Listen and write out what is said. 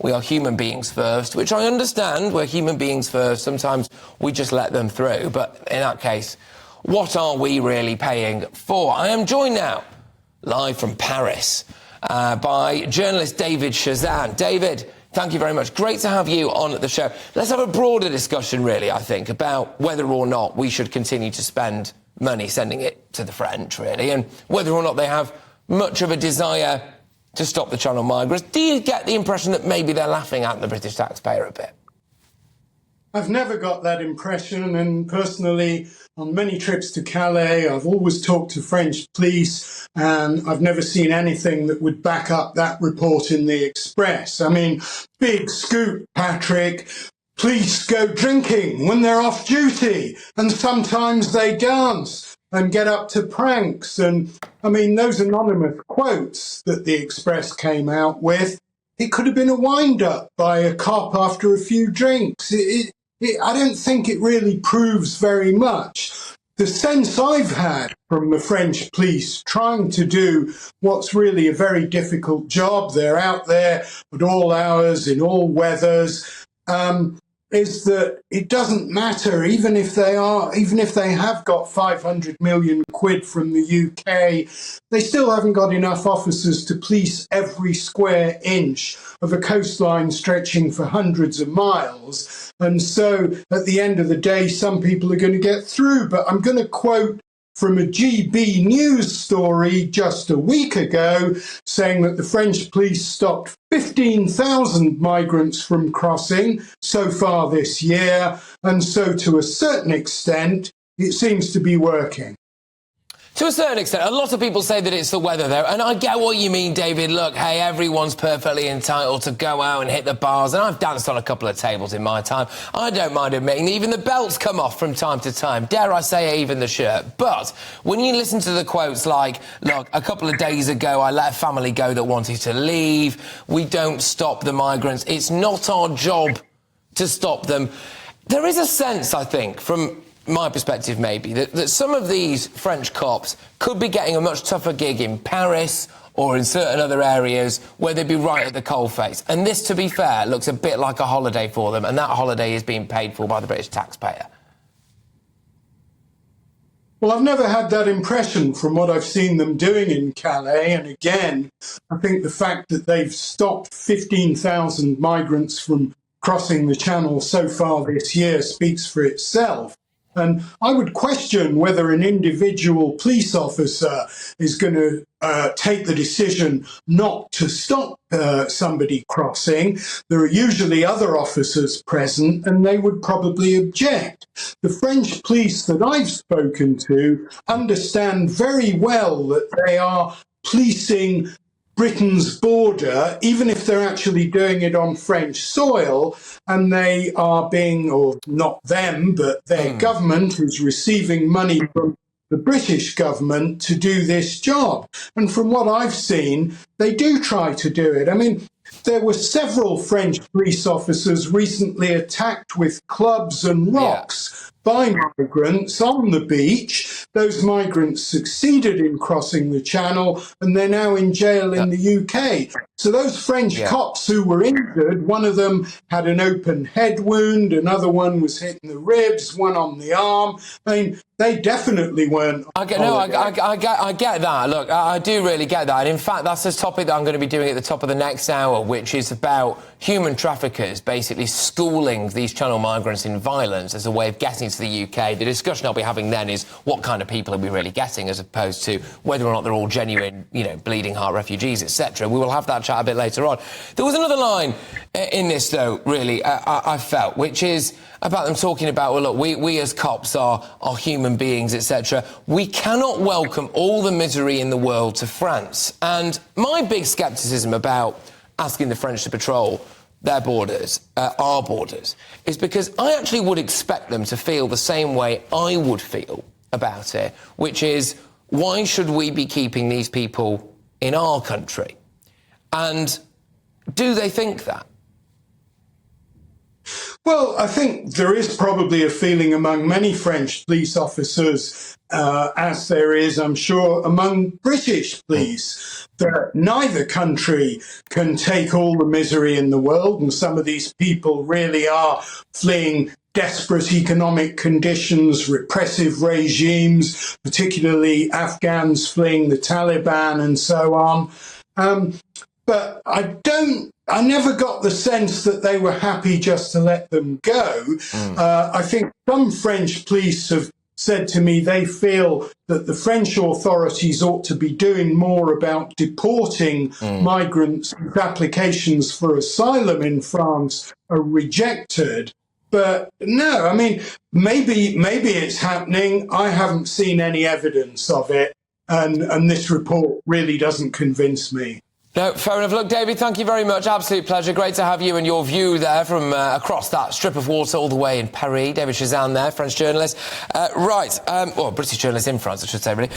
we are human beings first, which I understand. We're human beings first. Sometimes we just let them through. But in that case, what are we really paying for? I am joined now, live from Paris, by journalist David Chazan. David, thank you very much. Great to have you on the show. Let's have a broader discussion, really, I think, about whether or not we should continue to spend money sending it to the French, really, and whether or not they have much of a desire to stop the Channel migrants. Do you get the impression that maybe they're laughing at the British taxpayer a bit? I've never got that impression, and personally, on many trips to Calais, I've always talked to French police, and I've never seen anything that would back up that report in the Express. I mean, big scoop, Patrick. Police go drinking when they're off duty, and sometimes they dance and get up to pranks. And, I mean, those anonymous quotes that the Express came out with, it could have been a wind-up by a cop after a few drinks. I don't think it really proves very much. The sense I've had from the French police trying to do what's really a very difficult job, they're out there at all hours, in all weathers, is that it doesn't matter, even if they have got 500 million quid from the UK, they still haven't got enough officers to police every square inch of a coastline stretching for hundreds of miles. And so at the end of the day, some people are going to get through. But I'm going to quote from a GBNews story just a week ago, saying that the French police stopped 15,000 migrants from crossing so far this year. And so to a certain extent, it seems to be working. To a certain extent. A lot of people say that it's the weather there, and I get what you mean, David. Look, hey, everyone's perfectly entitled to go out and hit the bars, and I've danced on a couple of tables in my time. I don't mind admitting even the belts come off from time to time. Dare I say, even the shirt. But when you listen to the quotes like, look, a couple of days ago I let a family go that wanted to leave, we don't stop the migrants, it's not our job to stop them. There is a sense, I think, from my perspective maybe, that some of these French cops could be getting a much tougher gig in Paris or in certain other areas where they'd be right at the coalface. And this, to be fair, looks a bit like a holiday for them, and that holiday is being paid for by the British taxpayer. Well, I've never had that impression from what I've seen them doing in Calais. And again, I think the fact that they've stopped 15,000 migrants from crossing the Channel so far this year speaks for itself. And I would question whether an individual police officer is going to take the decision not to stop somebody crossing. There are usually other officers present, and they would probably object. The French police that I've spoken to understand very well that they are policing Britain's border, even if they're actually doing it on French soil, and they are being, or not them, but their government is receiving money from the British government to do this job. And from what I've seen, they do try to do it. I mean, there were several French police officers recently attacked with clubs and rocks by migrants on the beach. Those migrants succeeded in crossing the Channel, and they're now in jail in the UK. So those French cops who were injured, one of them had an open head wound, another one was hit in the ribs, one on the arm. I mean, they definitely weren't. I get that. Look, I do really get that. And in fact, that's a topic that I'm going to be doing at the top of the next hour, which is about human traffickers basically schooling these Channel migrants in violence as a way of getting to the UK. The discussion I'll be having then is what kind of people are we really getting, as opposed to whether or not they're all genuine, bleeding heart refugees, etc. We will have that chat a bit later on. There was another line in this, though, really, I felt, which is about them talking about, well, look, we as cops are human beings, etc. We cannot welcome all the misery in the world to France. And my big scepticism about asking the French to patrol their borders, our borders, is because I actually would expect them to feel the same way I would feel about it, which is, why should we be keeping these people in our country? And do they think that? Well, I think there is probably a feeling among many French police officers, as there is, I'm sure, among British police, that neither country can take all the misery in the world, and some of these people really are fleeing desperate economic conditions, repressive regimes, particularly Afghans fleeing the Taliban and so on. But I never got the sense that they were happy just to let them go. I think some French police have said to me they feel that the French authorities ought to be doing more about deporting migrants whose applications for asylum in France are rejected. But no, I mean, maybe it's happening. I haven't seen any evidence of it, and this report really doesn't convince me. No, fair enough. Look, David, thank you very much. Absolute pleasure. Great to have you and your view there from across that strip of water all the way in Paris. David Chazan there, French journalist. British journalist in France, I should say, really.